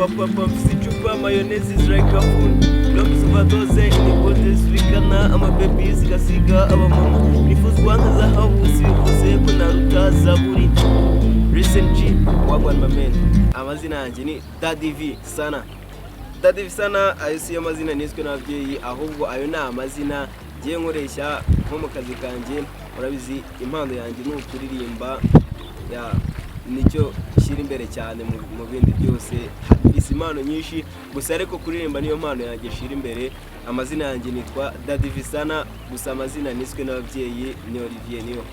kuba papa mfise icupa mayonnaise is like a food Lobes overdose inipote swikana amababy sigasiga abamama nifuzwa nka zahabu sivuze ko naruta zaburi Listen G wagwan mamen amazina yanjye ni Daddy V sana Daddy V sana ayo si amazina niswe n'ababyeyi ahubwo ayo ni amazina giye nkoresha nko mu kazi kanjye urabizi impano yanjye ni ukuririmba ya nicyo shira imbere cyane mu bindi byose isi impano nyinshi gusa ariko kuririmba niyo mpano yanjye shira imbere amazina yanjye nitwa Daddy V sana gusa amazina niswe n'ababyeyi ni Olivier niyo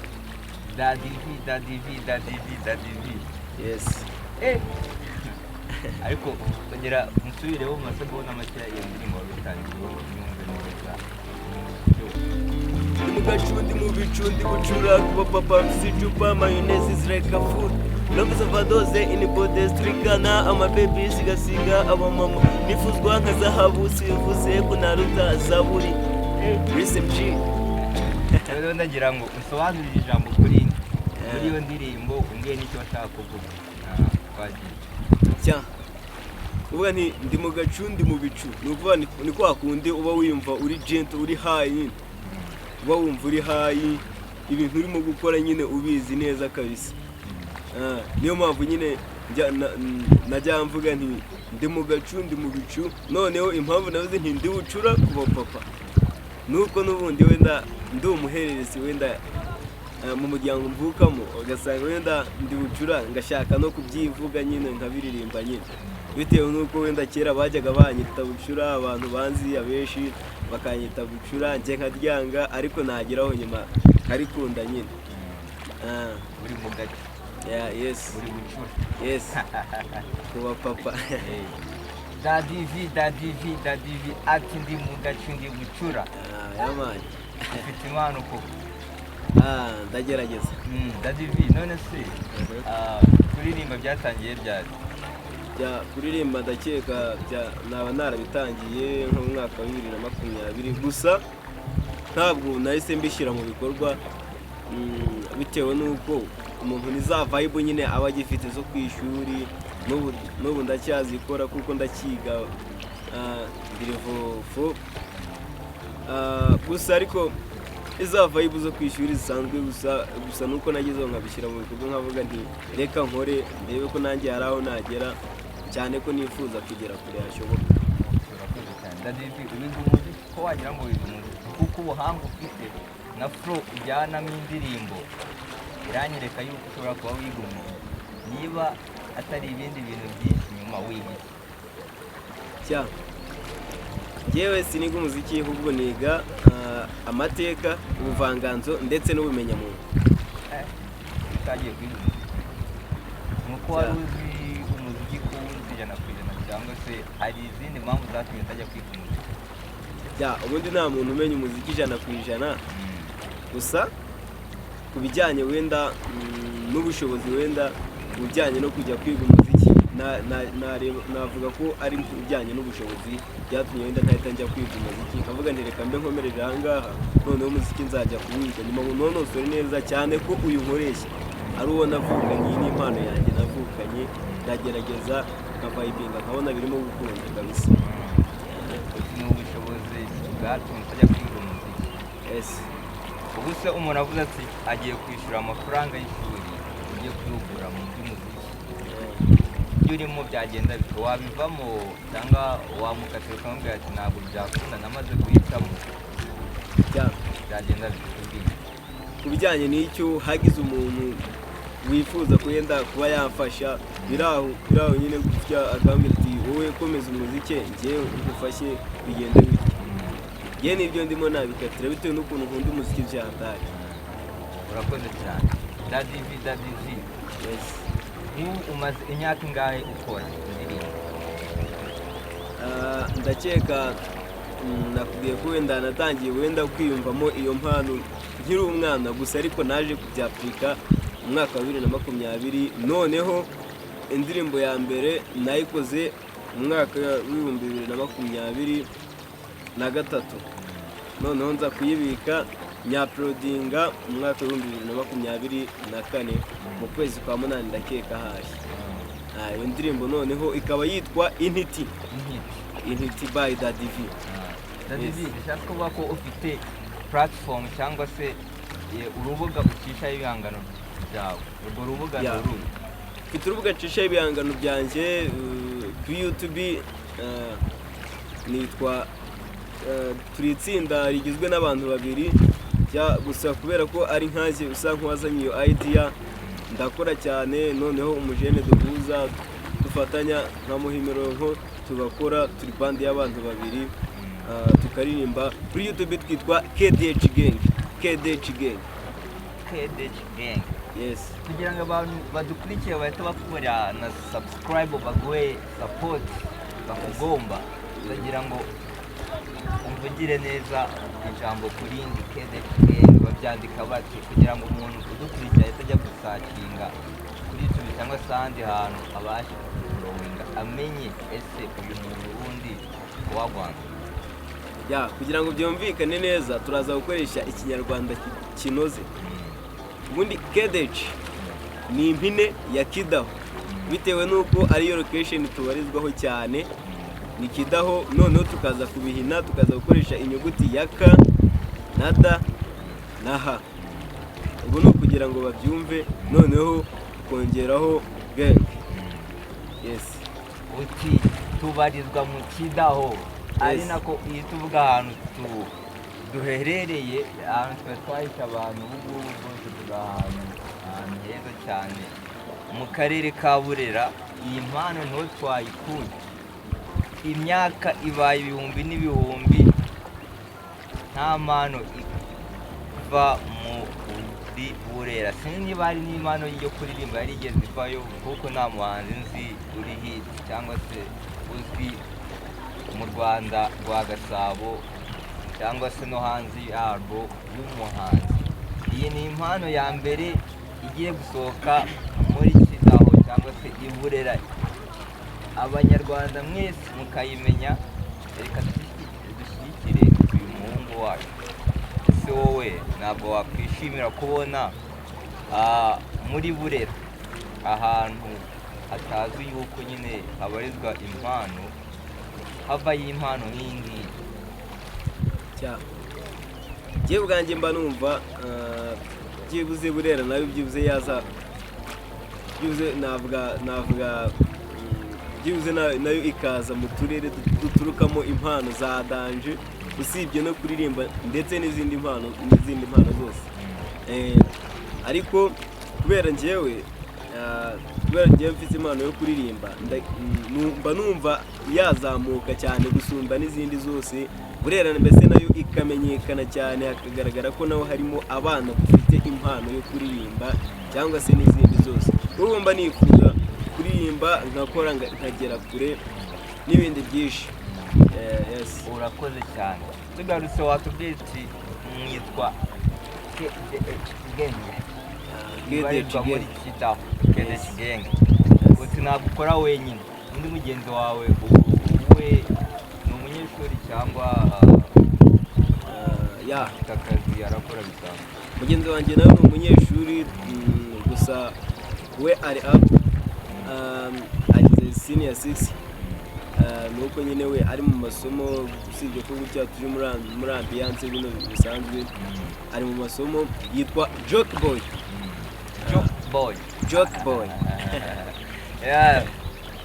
Daddy V. yes ariko ongera musubireho mu masegonda make iyo ndirimbo bitangiye nyumve neza mu gacundi mu bicundi bucura kuba papa mfise icupa mayonnaise is like a food Lobes overdose inipote swikana amababy sigasiga abamama nifuzwa nka zahabu sivuze ko naruta zaburi Listen G rero ndagira ngo usobanurire ijambo kuri iyo ndirimbo ungiye n'icyo washaka kuvuga twagiye cya uvuga nti ndi mu gacundi mu bicu nuvuga ni kwa kundi uba wiyumva uri gentle uri high nyine uba wumva uri high ibintu urimo gukora nyine ubizi neza kabisa niyo mpamvu nyine najya mvuga nti ndi mu gacundi mu bicu noneho impamvu navuze nti ndi bucura kuba papa nuko n'ubundi wenda ndi umuhererezi wenda mu muryango mvukamo ugasanga wenda ndi bucura ngashaka no kubyivuga nyine nkabiririmba nyine bitewe nuko wenda kera bajyaga banyita bucura abantu banzi abenshi bakanyita bucura njye nkaryanga ariko nageraho nyuma karikunda nyine uri mu gace yes uri bucura yes kuba papa Daddy V ati ndi mu gace ndi bucura yamani ufite impano koko ndagerageza Daddy V none se kuririmba byatangiye ryari kuririmba ndakeka naba narabitangiye nko mu mwaka wa 2020 gusa ntabwo nahise mbishyira mu bikorwa bitewe n'uko umuntu ni za vibe nyine aba agifite zo kwishuri n'ubu ndacyazikora kuko ndakiga level 4 gusa ariko iza vibe zo kwishuri zisanzwe gusa nuko nagizeho nkabishyira mu bikorwa nkavuga nti reka nkore ndebe ko nanjye hari aho nagera cyane ko nifuza kugera kure hashoboka Daddy V ubizi umuziki ko wagira ngo wize umuziki kuko ubuhanga ufite na flow ujyanamo indirimbo iranyereka yuko ushobora kuba wiga umuziki niba atari ibindi bintu byinshi nyuma wiga yewe siniga umuziki ahubwo niga amateka ubuvanganzo ndetse n'ubumenyamuntu utagiye kwiga nuko wari uzi umuziki ko uzi ijana ku ijana cyangwa se hari izindi mpamvu zatumye utajya kwiga umuziki ubundi nta muntu umenya umuziki 100% gusa ku bijyanye wenda n'ubushobozi wenda ubujyanye no kujya kwiga umuziki navuga ko ari ibijyanye n'ubushobozi byatumye wenda ntahita njya kwiga umuziki nkavuga nti reka mbe nkomereje ahangaha noneho umuziki nzajya kuwiga nyuma mu nonosore neza cyane ko uyu nkoresha ari uwo navukanye n'impano yanjye navukanye ndagerageza nkavayibinga nkabona birimo gukunda kabisa ni ubushobozi bwatumye utajya kwiga umuziki ubu se umuntu avuze ati agiye kwishyura amafaranga y'ishuri ugiye kwihugura mu by'umuziki iyo urimo byagenda bito wabivamo cyangwa wamukatira ukamubwira ati ntabwo byakunda namaze guhitamo byagenda bito ku bijyanye n'icyo hagize umuntu wifuza kuyenda kuba yafasha biraho nyine gutya agambira ati wowe komeza umuziki njyewe ngufashe bigende bite ye nibyo ndimo nabikatira bitewe n'ukuntu nkunda umuziki byatari urakoze cyane Daddy V yes umaze imyaka ingahe ukora indirimbo ndakeka nakubwiye ko wenda natangiye wenda kwiyumvamo iyo mpano nkiri umwana gusa ariko naje kubyapurika mu mwaka wa 2020 noneho indirimbo ya mbere nayikoze mu mwaka wa 2023 noneho nza kuyibika nyaprodinga mu mwaka wa 2024 mu kwezi kwa munani ndakeka haje iyo ndirimbo noneho ikaba yitwa Intiti by Daddy V. Daddy V bishatse kuvuga ko ufite platform cyangwa se urubuga ucishaho ibihangano byawe. Urwo rubuga ni uruhe? Mfite urubuga ncishaho ibihangano byanjye kuri YouTube, nitwa turi itsinda rigizwe n'abantu babiri, gusa kubera ko ari nkaje usa nk'uwazanye iyo idea, ndakora cyane, noneho umujene duhuza dufatanya nka Muhimironko, tugakora turi band y'abantu babiri, tukaririmba kuri YouTube twitwa KDH Gang. Yes. Kugira ngo abantu badukurikiye bahita bakora na subscribe, baguhe support bakugomba, kugira ngo umvugire neza ijambo kurindi KDH Gang babyandika bati, kugira ngo umuntu udukurikiye ahita ajya gusakinga kuri YouTube cyangwa se ahandi hantu abashe kuronga amenye ese uyu muntu wundi wagwanga. Kugira ngo byumvikane neza turaza gukoresha ikinyarwanda kinoze. Ubundi KDH ni impine ya Kidaho, bitewe nuko ariyo location tubarizwaho cyane, ni Kidaho, noneho tukaza kubihina tukaza gukoresha inyuguti ya K na D na H. Ubwo no kugira ngo babyumve, noneho kongeraho gang. Yes. Uti tubarizwa mu Kidaho, ari nako iyo tuvuga ahantu duherereye, ahantu twahisha abantu ubu bwose turi ahantu heza cyane mu karere ka Burera. Iyi mpano niho twayikuye, imyaka ibaye ibihumbi n'ibihumbi, nta mpano iva muri Burera. Sinzi niba hari n'impano yo kuririmba yari igeze ivayo, kuko nta muhanzi nzi uri hit cyangwa se uzwi mu Rwanda rwa Gasabo cyangwa se no hanze yarwo y'umuhanzi. Iyi ni impano ya mbere igiye gusohoka muri Kidaho cyangwa se i Burera. Abanyarwanda mwese mukayimenya, reka dushyigikire uyu muhungu wacu. Ese wowe ntabwo wakwishimira kubona muri Burera, ahantu hatazwi yuko nyine habarizwa impano, havayo impano nk'iyi ngiyi? Njyewe ubwanjye mba numva byibuze Burera nayo byibuze byibuze nayo ikaza mu turere duturukamo impano za danje, usibye no kuririmba ndetse n'izindi mpano zose. Ariko kubera njyewe mfite impano yo kuririmba, mba numva yazamuka cyane gusumba n'izindi zose. Burera mbese nayo ikamenyekana cyane, hakagaragara ko naho harimo abana bafite impano yo kuririmba cyangwa se n'izindi zose. Urumva mba nifuza kuririmba, nkakora nkagera kure n'ibindi byinshi. Urakoze cyane. Tugarutse watubwiye uti mwitwa KDH Gang, ibarizwa muri Kidaho. KDH Gang uti ntabwo ukora wenyine, undi mugenzi wawe we ni umunyeshuri cyangwa afite akazi arakora bisanzwe? Mugenzi wanjye nawe ni umunyeshuri, gusa we ari ageze senior 6, nuko nyine we ari mu masomo, usibye ko gutya turi muri ambiance bino bisanzwe, ari mu masomo, yitwa Joke Boy.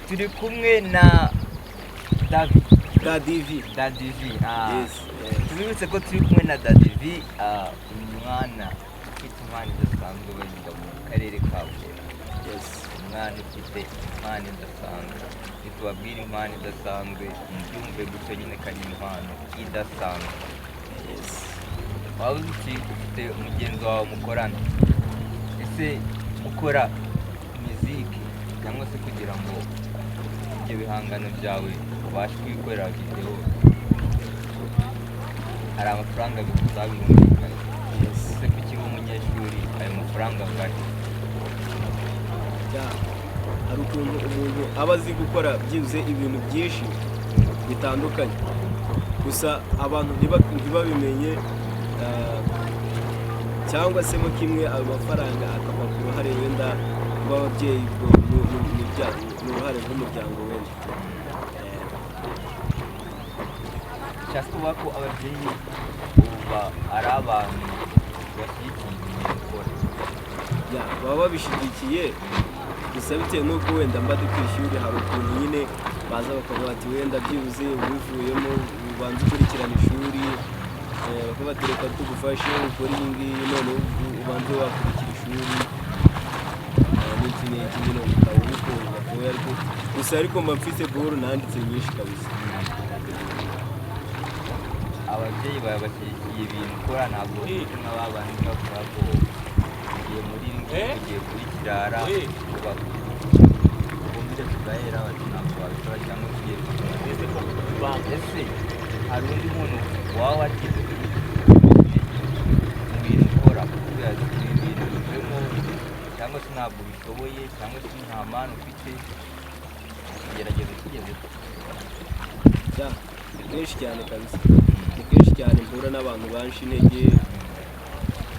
Turi kumwe na Daddy V. Tubibutse ko turi kumwe na Daddy V, umwana ufite impano idasanzwe bayiga mu karere ka Burera. Umwana ufite impano idasanzwe, nitubabwira impano idasanzwe mubyumve gutyo nyine, kandi impano idasanzwe. Waba uzi ufite umugenzi wawe mukorana, ese ukora muziki cyangwa se kugira ngo ibyo bihangano byawe ubashe kwikorera video, hari amafaranga bizabirumvikana? Ese kuki umunyeshuri ayo mafaranga ngari? Hari ukuntu umuntu aba azi gukora byibuze ibintu byinshi bitandukanye, gusa abantu ntibabimenye, cyangwa se mo kimwe ayo mafaranga akava ku ruhare wenda rw'ababyeyi ni uruhare rw'umuryango wenda. cyangwa kuvuga ko ababyeyi uba ari abantu bashyigikiye ibintu ukora. Baba babishyigikiye gusa bitewe n'uko wenda mba ndi ku ishuri hari ukuntu nyine baza bakavuga ati wenda byibuze ubivuyemo ubanza ukurikirana ishuri, bakavuga ati reka tugufashe ukore iyi ngiyi none ubanze wakurikira ishuri n'iki n'iki nyine ukaba ubikora gatoya gusa ariko mba mfite boro nanditse nyinshi kabisa. Ababyeyi baba bashyigikiye ibintu ukora ntabwo bafite nk'ababandi bavuga ko ugiye muri ugiye kuri kirara bumbire tugahera bati ntabwo wabikora cyangwa tugiye kubikora. Ese hari undi muntu waba wagize mu bintu ukora kubera ibi bintu bivemo cyangwa se ntabwo bishoboye cyangwa se nta mpano ufite kugerageza ukigeze? Ni kenshi cyane kabisa, ni kenshi cyane mpura n'abantu banshi intege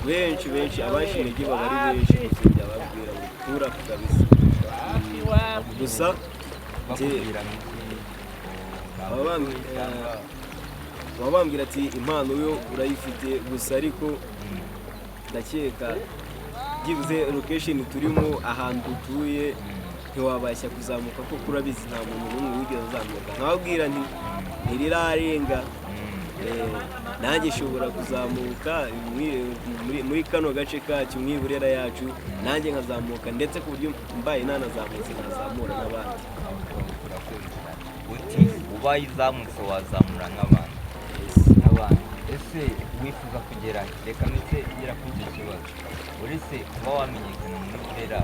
benshi abanshi intege baba ari benshi gusa byababwira ngo tura kabisa. Gusa baba bambwira ati impano yo urayifite gusa ariko ndakeka byibuze location turimo ahantu dutuye ntiwabashya kuzamuka kuko urabizi nta muntu n'umwe wigeze azamuka. Nkababwira nti ntirirarenga nanjye nshobora kuzamuka muri kano gace kacu nk'iburera yacu nanjye nkazamuka ndetse ku buryo mbaye nanazamutse nkazamura n'abandi. Uti ubaye uzamutse wazamura nk'abandi. Ese wifuza kugera reka ndetse ugera kuri icyo kibazo uretse kuba wamenyekana muri burera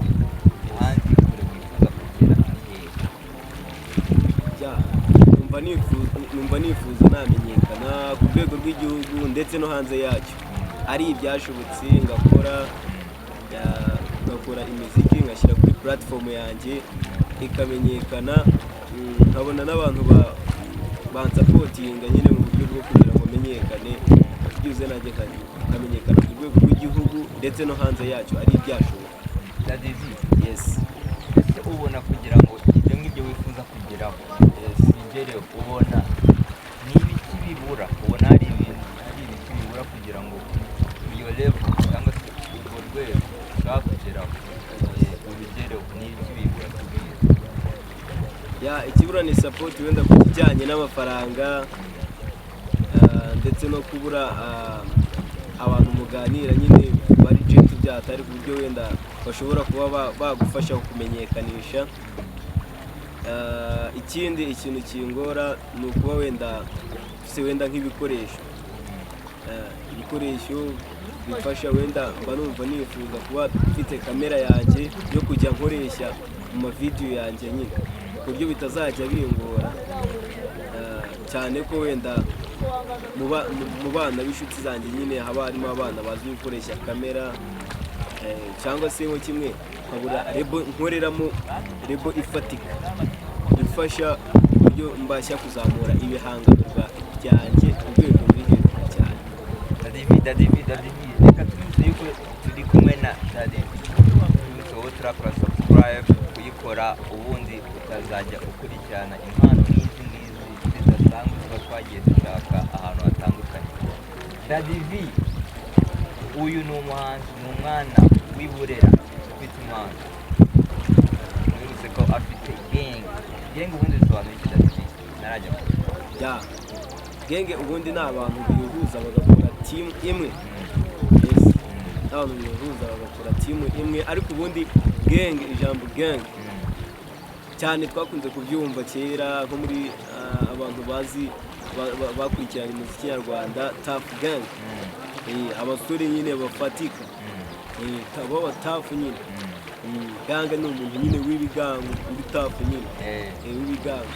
ahandi kure wifuza kugera ni hehe? Numva nifuza namenyekana ku rwego rw'igihugu ndetse no hanze yacyo, ari ibyashobotse ngakora imiziki ngashyira kuri platform yanjye ikamenyekana, nkabona n'abantu bansapotinga nyine mu buryo bwo kugira ngo menyekane byuze nanjye nkamenyekana ku rwego rw'igihugu ndetse no hanze yacyo, ari ibyashoboka. Yes. Ese ubona kugira ngo ibyo ngibyo wifuza kugeraho bigereho ubona ni ibiki bibura? Ubona hari ibiki bibura kugira ngo iyo level cyangwa se urwo rwego ushaka kugeraho ubigereho? Ni ibiki bibura? Ikibura ni support wenda ku kijyanye n'amafaranga ndetse no kubura abantu muganira nyine bari jet byatari ku buryo wenda bashobora kuba bagufasha kumenyekanisha. Ikindi ikintu kingora ni ukuba wenda nk'ibikoresho bifasha wenda mba numva nifuza kuba mfite kamera yanjye yo kujya nkoresha mu mavidewo yanjye nyine ku buryo bitazajya bingora cyane ko wenda mu bana b'inshuti zanjye nyine haba harimo abana bazi gukoresha kamera cyangwa se nko kimwe nkabura nkoreramo rebo ifatika ifasha uburyo mbasha kuzamura ibihangano byanjye ku rwego ruri hejuru cyane. David reka twese yuko turi kumwe na David wowe turakora subscribe kuyikora ubundi ukazajya ukurikirana impano n'izi zidasanzwe tuba twagiye dushaka ahantu hatandukanye. David uyu ni umuhanzi, ni umwana w'iburera ufite impano, mwibutse ko afite genge ubundi bisobanuye iki David? Narajya genge ubundi ni abantu bihuza bagakora team imwe. Abantu bihuza bagakora team imwe ariko ubundi genge, ijambo genge cyane twakunze kubyumva kera nko muri abantu bazi bakurikirana umuziki nyarwanda Tough Gang, abasore nyine bafatika baba tough nyine. Ganga ni umuntu nyine w'ibigango uri tough nyine w'ibigango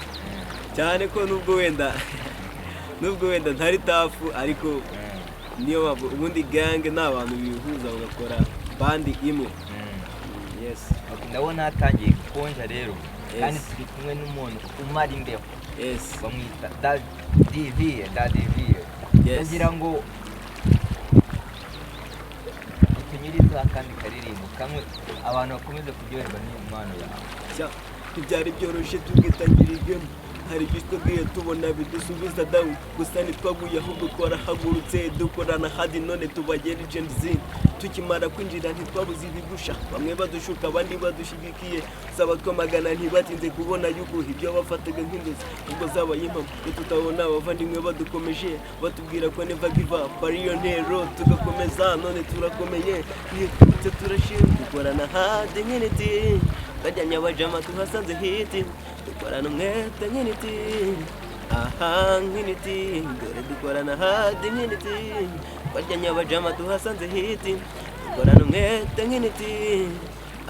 cyane ko nubwo wenda ntari tough ariko niyo mpamvu ubundi gange ni abantu bihuza bagakora bandi imwe. Ndabona hatangiye gukonja rero kandi turi kumwe n'umuntu umara imbeho bamwita David. Kugira ngo utunyiriza kandi karirimbo kamwe abantu bakomeze kuryoherwa n'impano yawe. ntibyari byoroshye tubwitangirijwemo hari ibyo twabwiye tubona bidusubiza down gusa ntitwaguye ahubwo twarahagurutse dukorana hadi none tubagera Gen Z tukimara kwinjira ntitwabuze ibigusha bamwe badushuka abandi badushyigikiye saba twamagana ntibatinze kubona yuko ibyo bafataga nk'indozi ubwo zabaye impamo iyo tutabona abavandimwe badukomeje batubwira ko never give up ariyo ntero tugakomeza none turakomeye iyo twibutse turashima dukorana hadi nk'initi twajyanye abajama tuhasanze hiti dukorana umwete nk'initi aha nk'initi dore dukorana hadi nk'initi twajyanye abajama tuhasanze hiti dukorana umwete nk'initi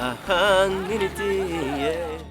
aha nk'initi yeah.